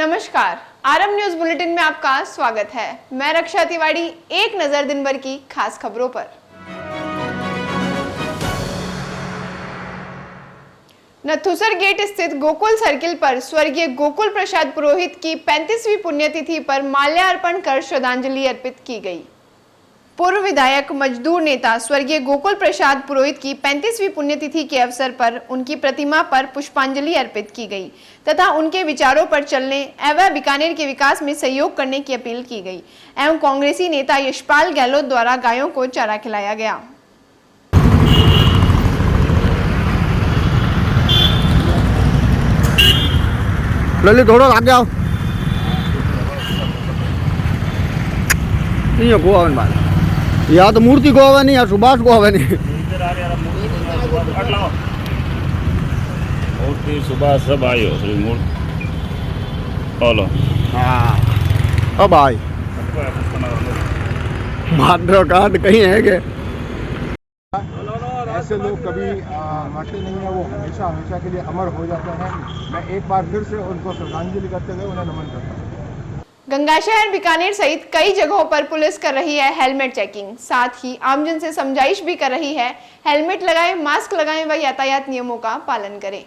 नमस्कार, RM news bulletin में आपका स्वागत है। मैं रक्षा तिवारी। एक नजर दिन भर की खास खबरों पर। नथुसर गेट स्थित गोकुल सर्किल पर स्वर्गीय गोकुल प्रसाद पुरोहित की 35वीं पुण्यतिथि पर माल्यार्पण कर श्रद्धांजलि अर्पित की गई। पूर्व विधायक मजदूर नेता स्वर्गीय गोकुल प्रसाद पुरोहित की 35वीं पुण्यतिथि के अवसर पर उनकी प्रतिमा पर पुष्पांजलि अर्पित की गई तथा उनके विचारों पर चलने एवं बीकानेर के विकास में सहयोग करने की अपील की गई एवं कांग्रेसी नेता यशपाल गहलोत द्वारा गायों को चारा खिलाया गया। ललित थोड़ा आगे आओ। नहीं है गोवा में या तो मूर्ति गोवा नहीं या सुभाष गोवा नहीं। मूर्ति सुभाष सब आयो श्री मूर्ति बोलो। हाँ अब आई मात्र कार्ड कहीं है के ऐसे लोग कभी मरते नहीं है, वो हमेशा हमेशा के लिए अमर हो जाते हैं। मैं एक बार फिर से उनको श्रद्धांजलि करते हुए उन्हें नमन करता हूँ। गंगाशहर, बीकानेर सहित कई जगहों पर पुलिस कर रही है हेलमेट चेकिंग, साथ ही आमजन से समझाइश भी कर रही है। हेलमेट लगाएं, मास्क लगाएं व यातायात नियमों का पालन करें।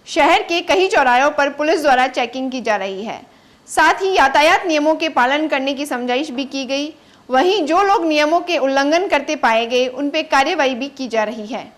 शहर के कई चौराहों पर पुलिस द्वारा चेकिंग की जा रही है, साथ ही यातायात नियमों के पालन करने की समझाइश भी की गई। वहीं जो लोग नियमों के उल्लंघन करते पाए गए उन पर कार्रवाई भी की जा रही है।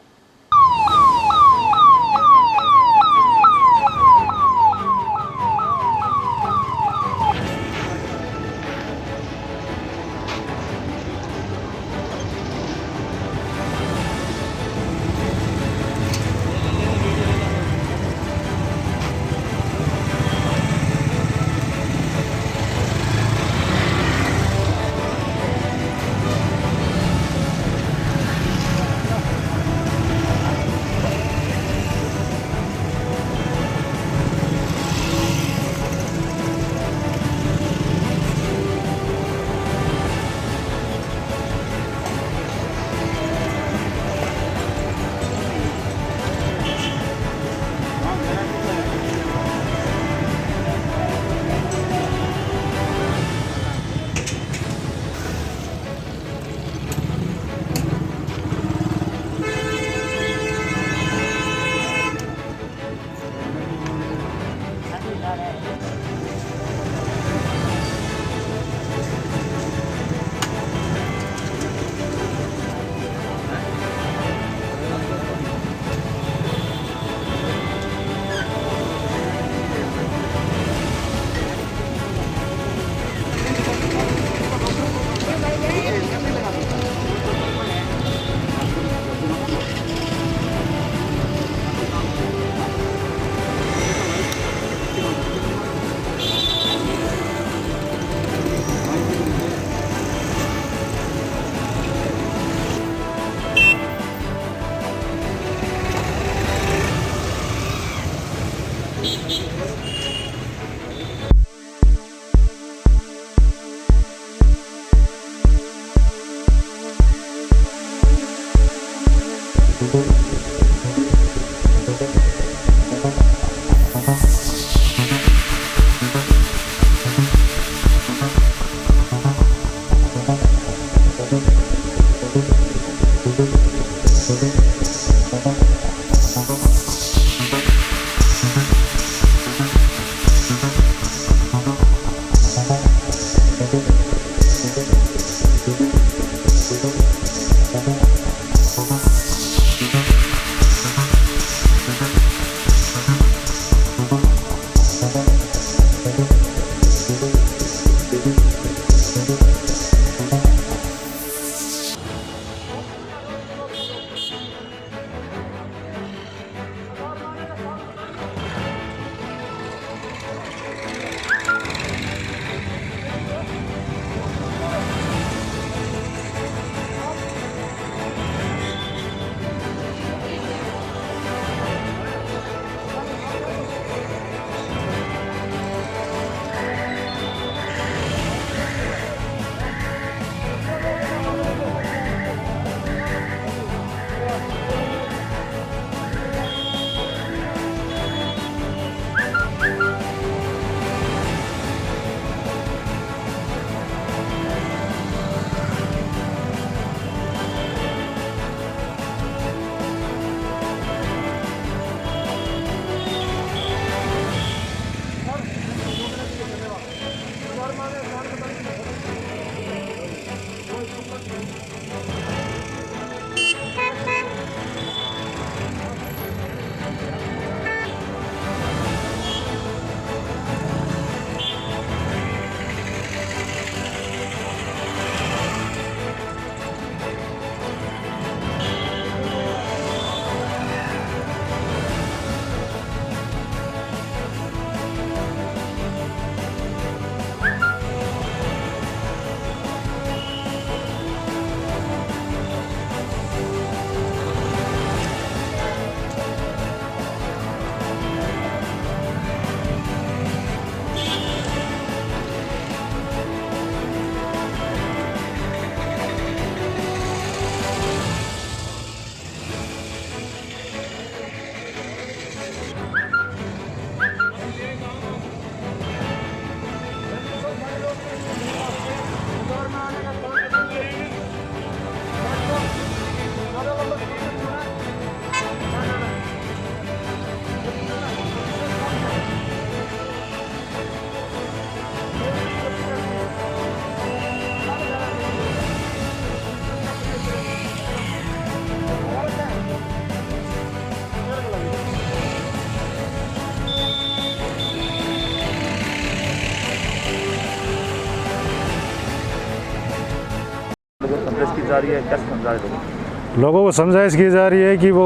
जा रही है, कैसे समझा रहे हो? लोगों को समझाइश की जा रही है कि वो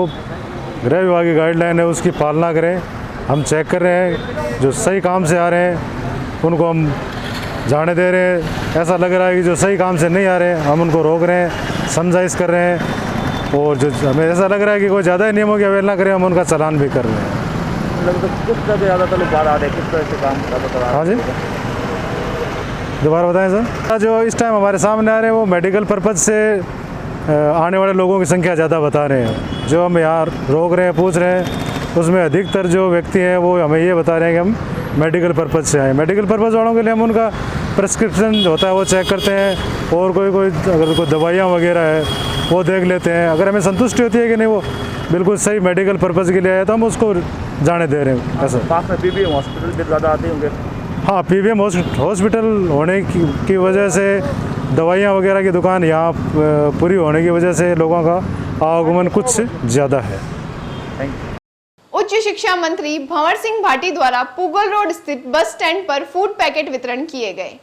गृह विभाग की गाइडलाइन है उसकी पालना करें। हम चेक कर रहे हैं, जो सही काम से आ रहे हैं उनको हम जाने दे रहे हैं। ऐसा लग रहा है कि जो सही काम से नहीं आ रहे हैं हम उनको रोक रहे हैं, समझाइश कर रहे हैं। और जो हमें ऐसा लग रहा है कि कोई ज़्यादा नियमों की अवहेलना करें, हम उनका चालान भी कर रहे हैं। लगभग किस तरह से ज़्यादातर लोग बाहर आ रहे हैं, किस तरह से काम ज़्यादातर आ हाँ रहे जी, हैं? दोबारा बताएं सर। जो इस टाइम हमारे सामने आ रहे हैं वो मेडिकल पर्पज़ से आने वाले लोगों की संख्या ज़्यादा बता रहे हैं। जो हम यहाँ रोक रहे हैं, पूछ रहे हैं, उसमें अधिकतर जो व्यक्ति हैं वो हमें ये बता रहे हैं कि हम मेडिकल पर्पज़ से आए। मेडिकल पर्पज़ वालों के लिए हम उनका प्रिस्क्रिप्शन होता है वो चेक करते हैं, और कोई अगर कोई दवाइयाँ वगैरह है वो देख लेते हैं। अगर हमें संतुष्टि होती है कि नहीं वो बिल्कुल सही मेडिकल पर्पज़ के लिए आया तो हम उसको जाने दे रहे हैं। ऐसा पास में पीबीएम हॉस्पिटल भी ज़्यादा आते होंगे। हाँ, पीबीएम हॉस्पिटल होने की वजह से दवाइयाँ वगैरह की दुकान यहाँ पूरी होने की वजह से लोगों का आवागमन कुछ ज़्यादा है। Thank you. उच्च शिक्षा मंत्री भंवर सिंह भाटी द्वारा पुगल रोड स्थित बस स्टैंड पर फूड पैकेट वितरण किए गए।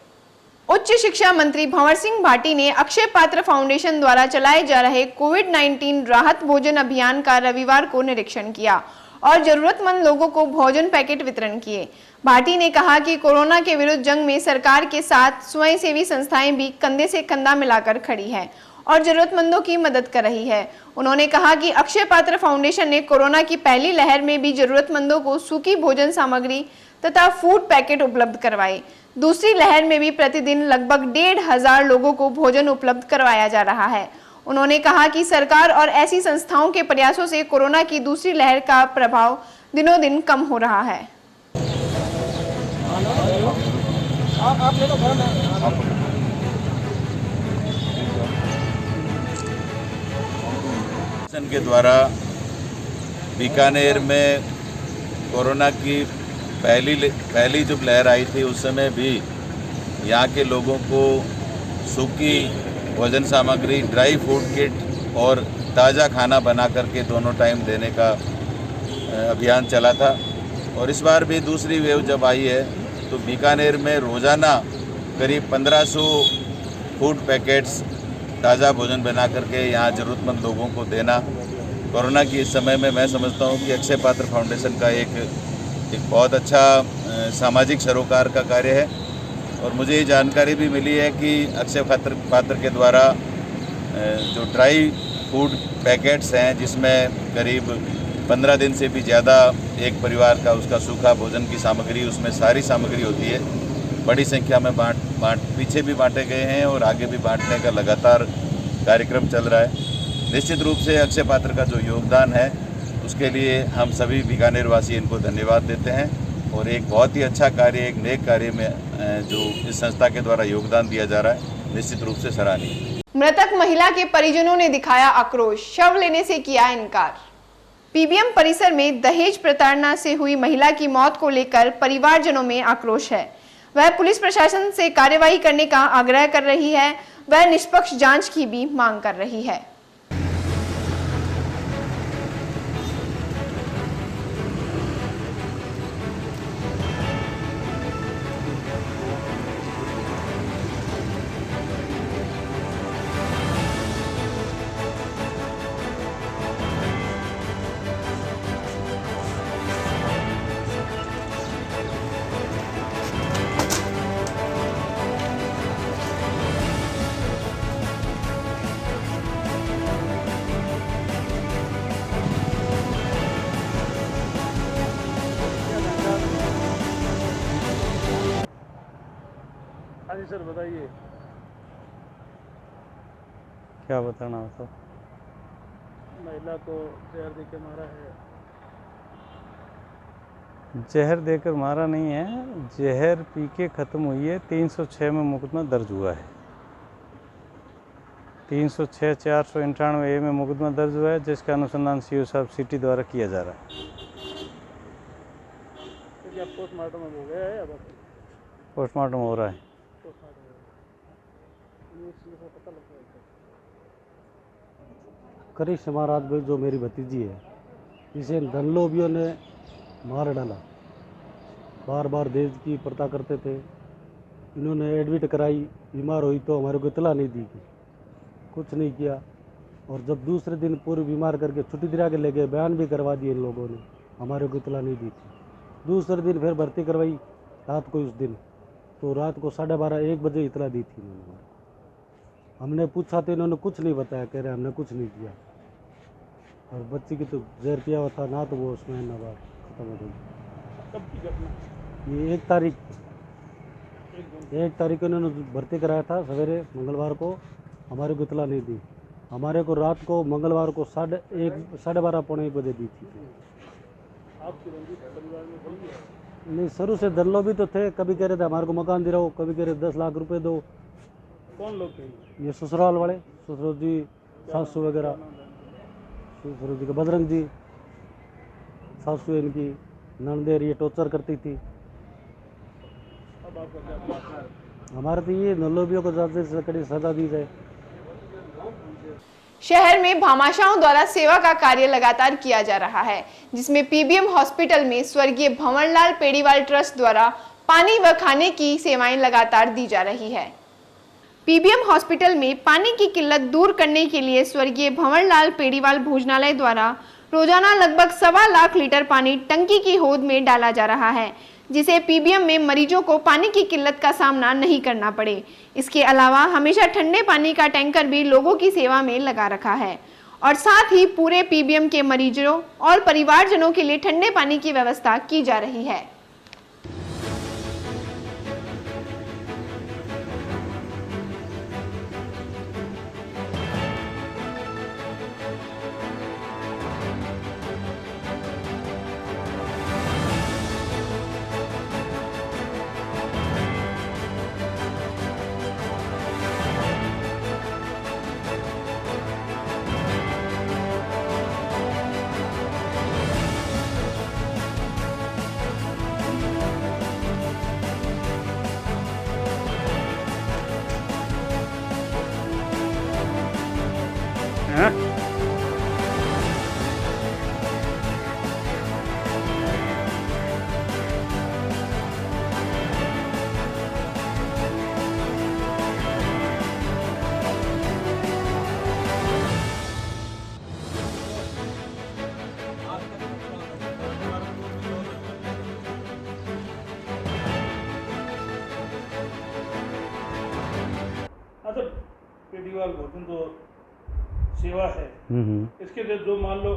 उच्च शिक्षा मंत्री भंवर सिंह भाटी ने अक्षय पात्र फाउंडेशन द्वारा चलाए जा रहे कोविड-19 राहत भोजन अभियान का रविवार को निरीक्षण किया और जरूरतमंद लोगों को भोजन पैकेट वितरण किए। भाटी ने कहा कि कोरोना के विरुद्ध जंग में सरकार के साथ स्वयंसेवी संस्थाएं भी कंधे से कंधा मिलाकर खड़ी हैं और जरूरतमंदों की मदद कर रही है। उन्होंने कहा कि अक्षय पात्र फाउंडेशन ने कोरोना की पहली लहर में भी जरूरतमंदों को सूखी भोजन सामग्री तथा फूड पैकेट उपलब्ध करवाए। दूसरी लहर में भी प्रतिदिन लगभग 1,500 लोगों को भोजन उपलब्ध करवाया जा रहा है। उन्होंने कहा कि सरकार और ऐसी संस्थाओं के प्रयासों से कोरोना की दूसरी लहर का प्रभाव दिनों दिन कम हो रहा है। के द्वारा बीकानेर में कोरोना की पहली जब लहर आई थी उस समय भी यहाँ के लोगों को सूखी भोजन सामग्री, ड्राई फूड किट और ताज़ा खाना बना करके दोनों टाइम देने का अभियान चला था। और इस बार भी दूसरी वेव जब आई है तो बीकानेर में रोज़ाना करीब 1500 फूड पैकेट्स ताज़ा भोजन बना करके यहाँ ज़रूरतमंद लोगों को देना कोरोना की इस समय में मैं समझता हूँ कि अक्षय पात्र फाउंडेशन का एक बहुत अच्छा सामाजिक सरोकार का कार्य है। और मुझे ये जानकारी भी मिली है कि अक्षय पात्र के द्वारा जो ड्राई फूड पैकेट्स हैं जिसमें करीब 15 दिन से भी ज़्यादा एक परिवार का उसका सूखा भोजन की सामग्री, उसमें सारी सामग्री होती है, बड़ी संख्या में पीछे भी बांटे गए हैं और आगे भी बांटने का लगातार कार्यक्रम चल रहा है। निश्चित रूप से अक्षय पात्र का जो योगदान है उसके लिए हम सभी बीकानेर वासी इनको धन्यवाद देते हैं और एक बहुत ही अच्छा कार्य, एक नेक कार्य में जो इस संस्था के द्वारा योगदान दिया जा रहा है निश्चित रूप से सराहनीय। मृतक महिला के परिजनों ने दिखाया आक्रोश, शव लेने से किया इनकार। पीबीएम परिसर में दहेज प्रताड़ना से हुई महिला की मौत को लेकर परिवारजनों में आक्रोश है। वह पुलिस प्रशासन से कार्रवाई करने का आग्रह कर रही है। वह निष्पक्ष जांच की भी मांग कर रही है। हाँ जी सर, बताइए क्या बताना था। महिला को जहर देकर मारा है। जहर देकर मारा नहीं है, जहर पी के ख़त्म हुई है। 306 में मुकदमा दर्ज हुआ है। 306 491 ए में मुकदमा दर्ज हुआ है जिसका अनुसंधान सीओ साहब सिटी द्वारा किया जा रहा है। तो क्या पोस्टमार्टम हो गया है? अब पोस्टमार्टम हो रहा है। करिश्मा रात जो मेरी भतीजी है, इसे धनलोभियों ने मार डाला। बार बार दहेज की प्रथा करते थे। इन्होंने एडमिट कराई, बीमार हुई तो हमारे को इतला नहीं दी। कुछ नहीं किया। और जब दूसरे दिन पूरे बीमार करके छुट्टी दिला के ले गए, बयान भी करवा दिए इन लोगों ने, हमारे को इतला नहीं दी थी। दूसरे दिन फिर भर्ती करवाई रात को, उस दिन तो रात को 12:30-1 बजे इतला दी थी इन्होंने। हमने पूछा तो इन्होंने कुछ नहीं बताया, कह रहे हमने कुछ नहीं किया। और बच्ची की तो जहर पिया हुआ था ना, तो वो उसमें ना बात खत्म हो गई। कब की घटना? ये 1 तारीख को इन्होंने भर्ती कराया था सवेरे मंगलवार को, हमारे को इतला नहीं दी। हमारे को रात को मंगलवार को 12:30-1 बजे दी थी। आपकी रंजिश परिवार में बन गया? नहीं, शुरू से दल्लो भी तो थे, कभी कह रहे थे हमारे को मकान दिलाओ, कभी कह रहे 10 लाख रुपए दो। कौन लोग थे? ये ससुराल वाले, ससुर जी, सासू वगैरह, ससुर जी के बजरंग जी, सासू इनकी नंदेर, ये टॉर्चर करती थी। अब आपका क्या प्रार्थना है? हमारे तो ये नल्लोबियों को ज़्यादा से कड़ी सजा दी जाए। शहर में भामाशाहों द्वारा सेवा का कार्य लगातार किया जा रहा है, जिसमें पीबीएम हॉस्पिटल में स्वर्गीय भंवरलाल पेड़ीवाल ट्रस्ट द्वारा पानी व खाने की सेवाएं लगातार दी जा रही है। पीबीएम हॉस्पिटल में पानी की किल्लत दूर करने के लिए स्वर्गीय भंवरलाल पेड़ीवाल भोजनालय द्वारा रोजाना लगभग 1.25 लाख लीटर पानी टंकी की होद में डाला जा रहा है, जिसे पीबीएम में मरीजों को पानी की किल्लत का सामना नहीं करना पड़े। इसके अलावा हमेशा ठंडे पानी का टैंकर भी लोगों की सेवा में लगा रखा है और साथ ही पूरे पीबीएम के मरीजों और परिवारजनों के लिए ठंडे पानी की व्यवस्था की जा रही है। अच्छा, पेड़ीवाल भोजन तो सेवा है, इसके लिए जो मान लो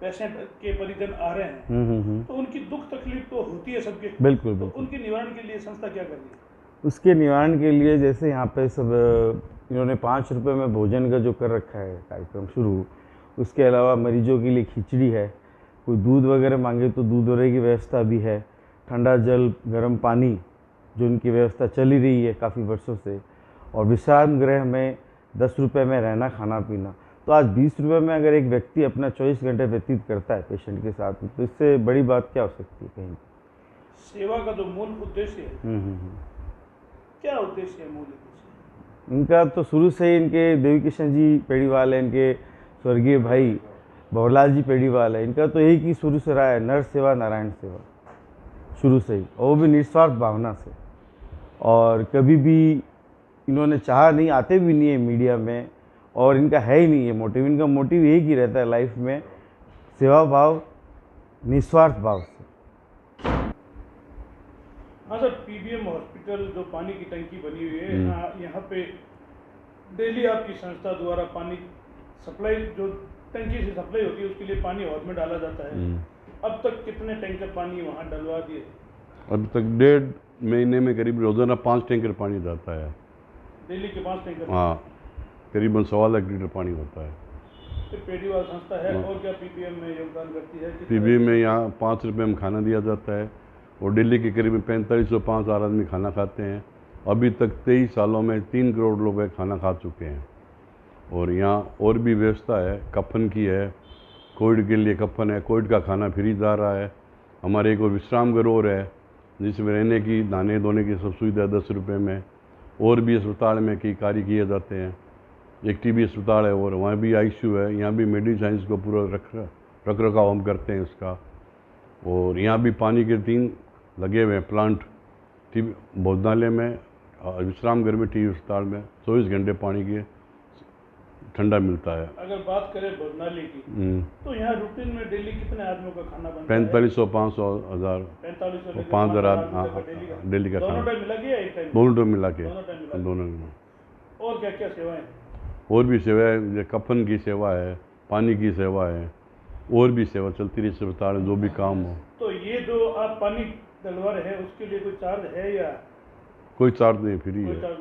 पेशेंट के परिजन आ रहे हैं तो उनकी दुख तकलीफ तो होती है सबके। बिल्कुल तो बिल्कुल। उनके निवारण के लिए संस्था क्या कर रही है? उसके निवारण के लिए जैसे यहाँ पे सब इन्होंने 5 रुपये में भोजन का जो कर रखा है कार्यक्रम शुरू, उसके अलावा मरीजों के लिए खिचड़ी है, कोई दूध वगैरह मांगे तो दूध वगैरह की व्यवस्था भी है, ठंडा जल गर्म पानी जो उनकी व्यवस्था चली रही है काफ़ी वर्षों से, और विश्राम गृह में 10 रुपये में रहना खाना पीना। तो आज 20 रुपये में अगर एक व्यक्ति अपना 24 घंटे व्यतीत करता है पेशेंट के साथ, तो इससे बड़ी बात क्या हो सकती है कहीं? सेवा का जो मूल उद्देश्य है, क्या उद्देश्य है, मूल उद्देश्य? इनका तो शुरू से ही इनके देवी किशन जी पेड़ीवाल है, इनके स्वर्गीय भाई भंवरलाल जी पेड़ीवाल है, इनका तो यही कि शुरू से रहा है नर सेवा नारायण सेवा, शुरू से ही, और वो भी निस्वार्थ भावना से। और कभी भी इन्होंने चाहा नहीं, आते भी नहीं है मीडिया में, और इनका है ही नहीं है मोटिव। इनका मोटिव यही कि रहता है लाइफ में सेवा भाव, निस्वार्थ भाव से। हाँ सर, पीबीएम हॉस्पिटल जो पानी की टंकी बनी हुई है, यहाँ पे डेली आपकी संस्था द्वारा पानी सप्लाई, जो टंकी से सप्लाई होती है उसके लिए पानी हौद में डाला जाता है। अब तक कितने टैंकर पानी वहाँ डलवा दिए? अब तक 1.5 महीने में करीब रोजाना 5 टैंकर पानी जाता है। दिल्ली के 5 टैंकर? हाँ, करीबन 1.25 लाख लीटर पानी होता है। तो पेड़ीवाल संस्था है और क्या पीबीएम में योगदान करती है? पीबीएम में यहाँ 5 रुपये में खाना दिया जाता है, और दिल्ली के करीब 4505 आदमी खाना खाते हैं। अभी तक 23 सालों में 3 करोड़ लोग खाना खा चुके हैं। और यहाँ और भी व्यवस्था है, कफन की है, कोविड के लिए कफन है, कोविड का खाना फ्री जा रहा है। हमारे एक और विश्राम गृह और है जिसमें रहने की, नहाने धोने की सब सुविधा 10 रुपये में। और भी अस्पताल में कई कार्य किए जाते हैं। एक टीबी अस्पताल है और वहाँ भी आईसीयू है, यहाँ भी मेडिकल साइंस को पूरा रख रखाव हम करते हैं इसका। और यहाँ भी पानी के 3 लगे हुए हैं प्लांट, टीबी भोजनालय में, विश्राम गृह में, टीबी अस्पताल में 24 घंटे पानी की ठंडा मिलता है। अगर बात करें भोजनालय की, तो यहाँ रूटीन में डेली कितने आदमियों का खाना बनता है? 4500, 500, 1000, 4500 5000 डेली का दोनों खाना, टाइम मिला के या एक टाइम? दोनों टाइम मिला के, दोनों टाइम मिला। दोनों में। और क्या क्या सेवाएं? और भी सेवाएं, जैसे कफन की सेवा है, पानी की सेवा है, और भी सेवा चलती रही अस्पताल में जो भी काम हो। तो ये जो आप पानी डलवा रहे हैं उसके लिए कोई चार्ज है या? कोई चार्ज नहीं, फ्री कोई है, चार्ज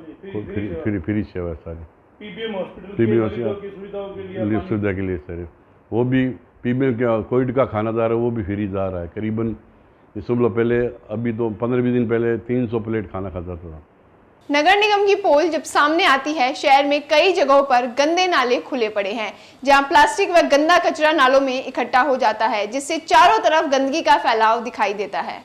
नहीं, फ्री सेवा है सारी। पीबीएम हॉस्पिटल PBM की सुविधाओं के लिए सुविधा के लिए सर, वो भी PBM का कोविड का खाना जा रहा है, वो भी फ्री जा रहा है। करीबन इस पहले, अभी तो 15-20 दिन पहले 300 प्लेट खाना खाता था। नगर निगम की पोल जब सामने आती है, शहर में कई जगहों पर गंदे नाले खुले पड़े हैं, जहां प्लास्टिक व गंदा कचरा नालों में इकट्ठा हो जाता है, जिससे चारों तरफ गंदगी का फैलाव दिखाई देता है।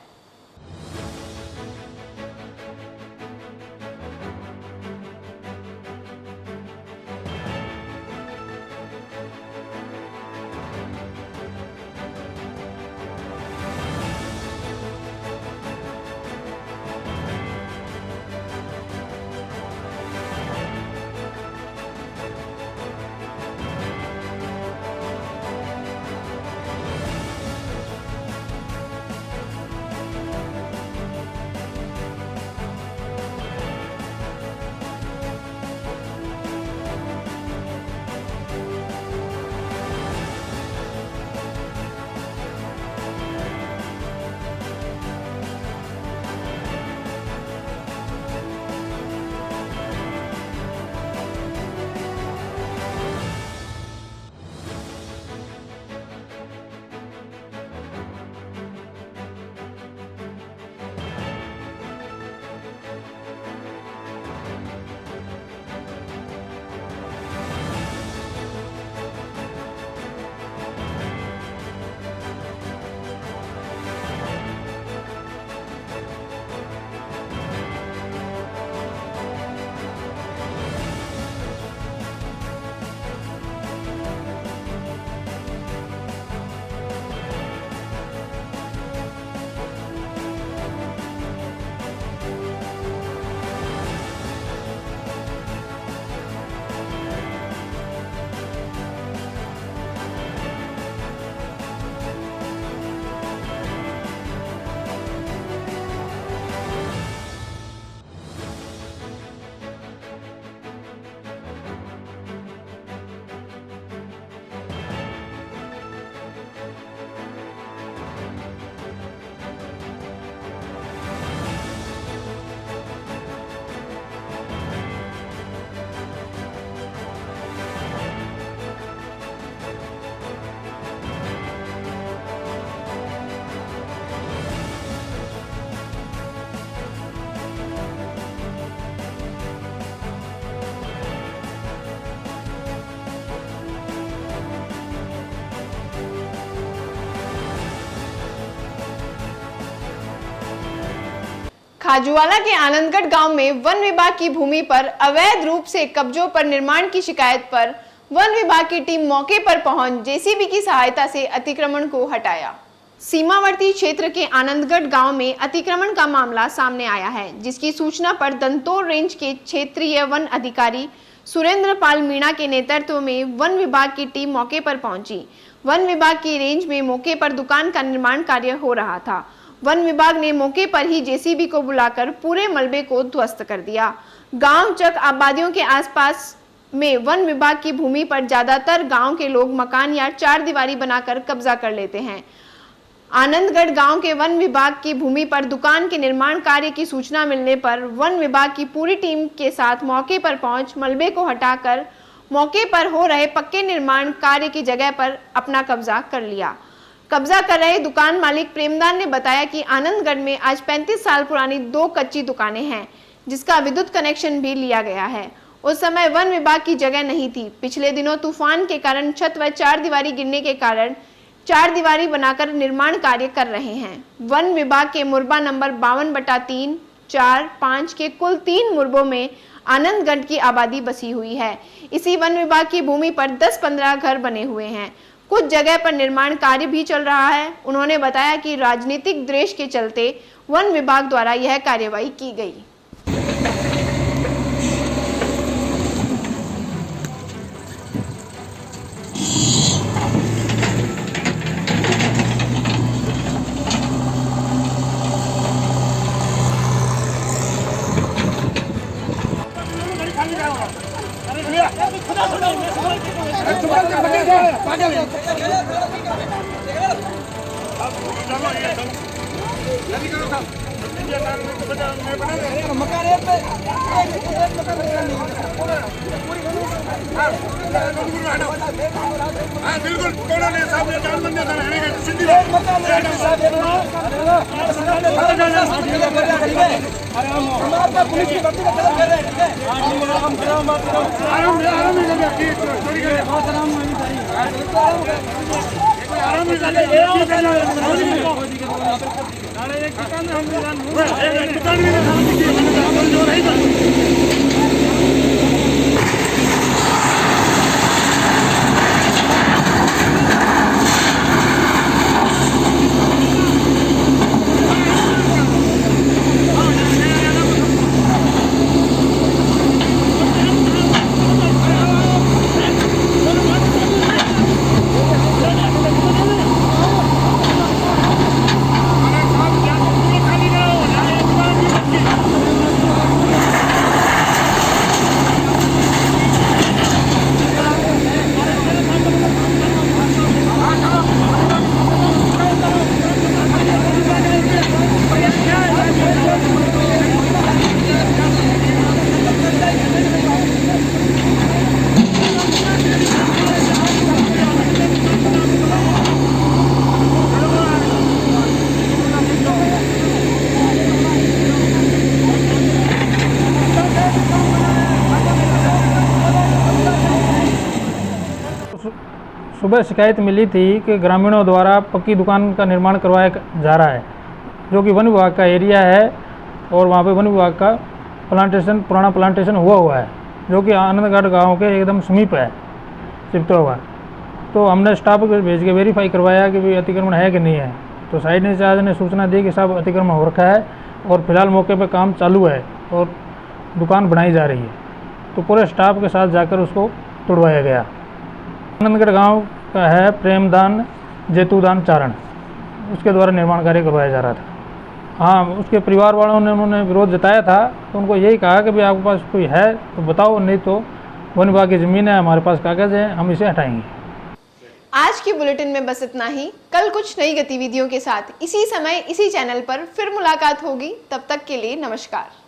खाजूवाला के आनंदगढ़ गांव में वन विभाग की भूमि पर अवैध रूप से कब्जों पर निर्माण की शिकायत पर वन विभाग की टीम मौके पर पहुंच जेसीबी की सहायता से अतिक्रमण को हटाया। सीमावर्ती क्षेत्र के आनंदगढ़ गांव में अतिक्रमण का मामला सामने आया है, जिसकी सूचना पर दंतोर रेंज के क्षेत्रीय वन अधिकारी सुरेंद्र पाल मीणा के नेतृत्व में वन विभाग की टीम मौके पर पहुंची। वन विभाग की रेंज में मौके पर दुकान का निर्माण कार्य हो रहा था। वन विभाग ने मौके पर ही जेसीबी को बुलाकर पूरे मलबे को ध्वस्त कर दिया। गांव चक आबादियों के आसपास में वन विभाग की भूमि पर ज्यादातर गांव के लोग मकान या चार दीवारी बनाकर कब्जा कर लेते हैं। आनंदगढ़ गांव के वन विभाग की भूमि पर दुकान के निर्माण कार्य की सूचना मिलने पर वन विभाग की पूरी टीम के साथ मौके पर पहुंच मलबे को हटाकर मौके पर हो रहे पक्के निर्माण कार्य की जगह पर अपना कब्जा कर लिया। कब्जा कर रहे दुकान मालिक प्रेमदान ने बताया कि आनंदगढ़ में आज 35 साल पुरानी 2 कच्ची दुकानें हैं, जिसका विद्युत कनेक्शन भी लिया गया है। उस समय वन विभाग की जगह नहीं थी। पिछले दिनों तूफान के कारण छत व चार दीवारी गिरने के कारण चार दीवारी बनाकर निर्माण कार्य कर रहे हैं। वन विभाग के मुरबा नंबर 52/3, 4, 5 के कुल 3 मुरबों में आनंदगढ़ की आबादी बसी हुई है। इसी वन विभाग की भूमि पर 10-15 घर बने हुए हैं। कुछ जगह पर निर्माण कार्य भी चल रहा है। उन्होंने बताया कि राजनीतिक द्वेष के चलते वन विभाग द्वारा यह कार्यवाही की गई। सुबह शिकायत मिली थी कि ग्रामीणों द्वारा पक्की दुकान का निर्माण करवाया जा रहा है, जो कि वन विभाग का एरिया है और वहाँ पे वन विभाग का पुराना प्लांटेशन हुआ है, जो कि आनंदगढ़ गांव के एकदम समीप है चिपता हुआ। तो हमने स्टाफ को भेज के वेरीफाई करवाया कि भाई अतिक्रमण है कि नहीं है। तो साइड इंचार्ज ने सूचना दी कि साहब अतिक्रमण हो रखा है और फिलहाल मौके पर काम चालू है और दुकान बनाई जा रही है। तो पूरे स्टाफ के साथ जाकर उसको तोड़वाया गया। आनंदगढ़ गांव का है प्रेमदान जेतुदान चारण, उसके द्वारा निर्माण कार्य करवाया जा रहा था। हाँ, उसके परिवार वालों ने उन्होंने विरोध जताया था, तो उनको यही कहा कि भाई आपके पास कोई है तो बताओ, नहीं तो वन विभाग की ज़मीन है, हमारे पास कागज़ है, हम इसे हटाएंगे। आज की बुलेटिन में बस इतना ही। कल कुछ नई गतिविधियों के साथ इसी समय इसी चैनल पर फिर मुलाकात होगी। तब तक के लिए नमस्कार।